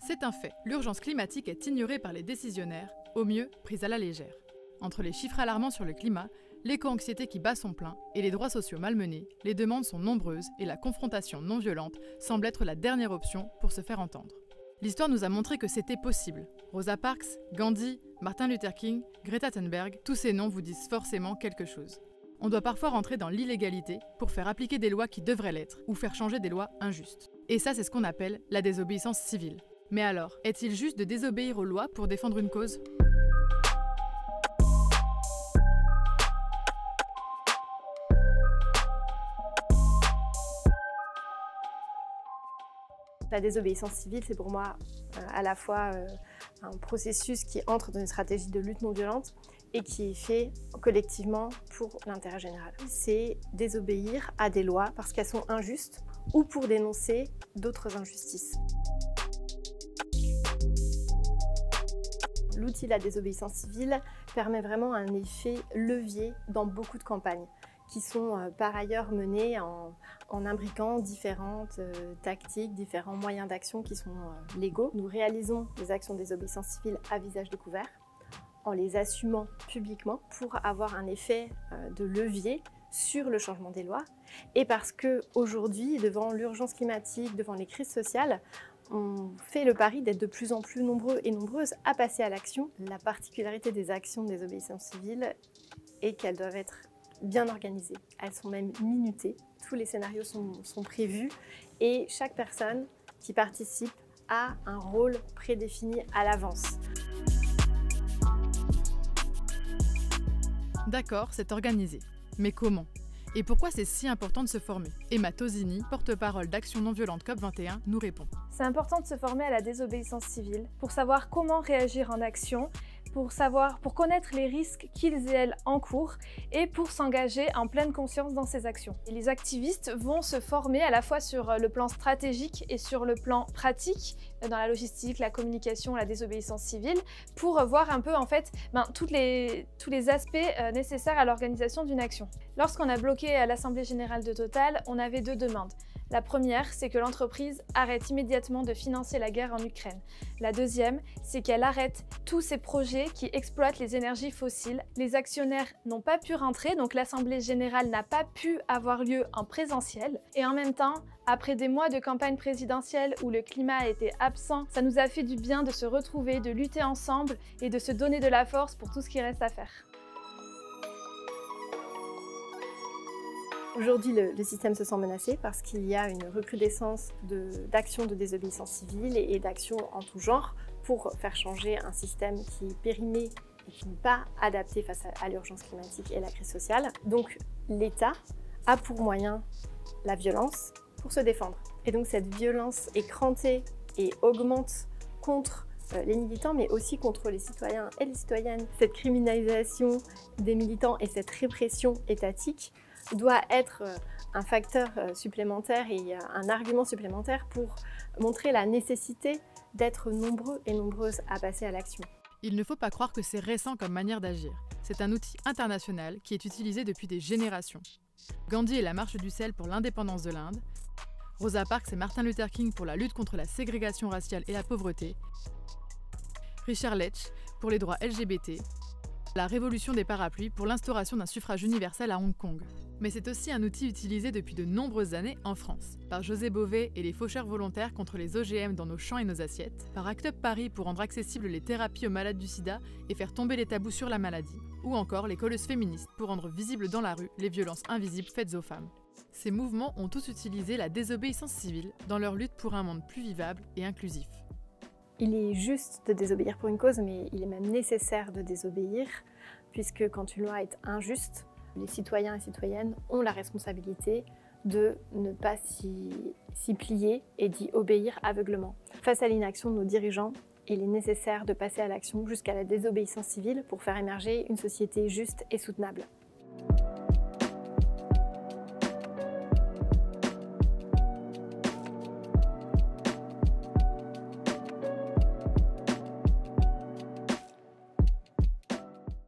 C'est un fait, l'urgence climatique est ignorée par les décisionnaires, au mieux prise à la légère. Entre les chiffres alarmants sur le climat, l'éco-anxiété qui bat son plein et les droits sociaux malmenés, les demandes sont nombreuses et la confrontation non violente semble être la dernière option pour se faire entendre. L'histoire nous a montré que c'était possible. Rosa Parks, Gandhi, Martin Luther King, Greta Thunberg, tous ces noms vous disent forcément quelque chose. On doit parfois rentrer dans l'illégalité pour faire appliquer des lois qui devraient l'être ou faire changer des lois injustes. Et ça, c'est ce qu'on appelle la désobéissance civile. Mais alors, est-il juste de désobéir aux lois pour défendre une cause ? La désobéissance civile, c'est pour moi à la fois un processus qui entre dans une stratégie de lutte non violente et qui est fait collectivement pour l'intérêt général. C'est désobéir à des lois parce qu'elles sont injustes ou pour dénoncer d'autres injustices. L'outil de la désobéissance civile permet vraiment un effet levier dans beaucoup de campagnes qui sont par ailleurs menées en imbriquant différentes tactiques, différents moyens d'action qui sont légaux. Nous réalisons des actions de désobéissance civile à visage découvert en les assumant publiquement pour avoir un effet de levier sur le changement des lois et parce qu'aujourd'hui, devant l'urgence climatique, devant les crises sociales, on fait le pari d'être de plus en plus nombreux et nombreuses à passer à l'action. La particularité des actions de désobéissance civile est qu'elles doivent être bien organisées. Elles sont même minutées. Tous les scénarios sont prévus et chaque personne qui participe a un rôle prédéfini à l'avance. D'accord, c'est organisé. Mais comment ? Et pourquoi c'est si important de se former ? Emma Tosini, porte-parole d'Action non violente COP21, nous répond. C'est important de se former à la désobéissance civile pour savoir comment réagir en action, pour connaître les risques qu'ils et elles encourent et pour s'engager en pleine conscience dans ces actions. Et les activistes vont se former à la fois sur le plan stratégique et sur le plan pratique, dans la logistique, la communication, la désobéissance civile, pour voir un peu en fait tous les aspects nécessaires à l'organisation d'une action. Lorsqu'on a bloqué à l'Assemblée Générale de Total, on avait deux demandes. La première, c'est que l'entreprise arrête immédiatement de financer la guerre en Ukraine. La deuxième, c'est qu'elle arrête tous ces projets qui exploitent les énergies fossiles. Les actionnaires n'ont pas pu rentrer, donc l'Assemblée Générale n'a pas pu avoir lieu en présentiel. Et en même temps, après des mois de campagne présidentielle où le climat a été absent, ça nous a fait du bien de se retrouver, de lutter ensemble et de se donner de la force pour tout ce qui reste à faire. Aujourd'hui, le système se sent menacé parce qu'il y a une recrudescence d'actions de désobéissance civile et d'actions en tout genre pour faire changer un système qui est périmé et qui n'est pas adapté face à l'urgence climatique et la crise sociale. Donc l'État a pour moyen la violence pour se défendre. Et donc cette violence est crantée et augmente contre les militants, mais aussi contre les citoyens et les citoyennes. Cette criminalisation des militants et cette répression étatique doit être un facteur supplémentaire et un argument supplémentaire pour montrer la nécessité d'être nombreux et nombreuses à passer à l'action. Il ne faut pas croire que c'est récent comme manière d'agir. C'est un outil international qui est utilisé depuis des générations. Gandhi et la marche du sel pour l'indépendance de l'Inde, Rosa Parks et Martin Luther King pour la lutte contre la ségrégation raciale et la pauvreté, Richard Lech pour les droits LGBT, la révolution des parapluies pour l'instauration d'un suffrage universel à Hong Kong. Mais c'est aussi un outil utilisé depuis de nombreuses années en France, par José Bové et les faucheurs volontaires contre les OGM dans nos champs et nos assiettes, par Act Up Paris pour rendre accessibles les thérapies aux malades du sida et faire tomber les tabous sur la maladie, ou encore les colleuses féministes pour rendre visibles dans la rue les violences invisibles faites aux femmes. Ces mouvements ont tous utilisé la désobéissance civile dans leur lutte pour un monde plus vivable et inclusif. Il est juste de désobéir pour une cause, mais il est même nécessaire de désobéir, puisque quand une loi est injuste, les citoyens et citoyennes ont la responsabilité de ne pas s'y plier et d'y obéir aveuglement. Face à l'inaction de nos dirigeants, il est nécessaire de passer à l'action jusqu'à la désobéissance civile pour faire émerger une société juste et soutenable.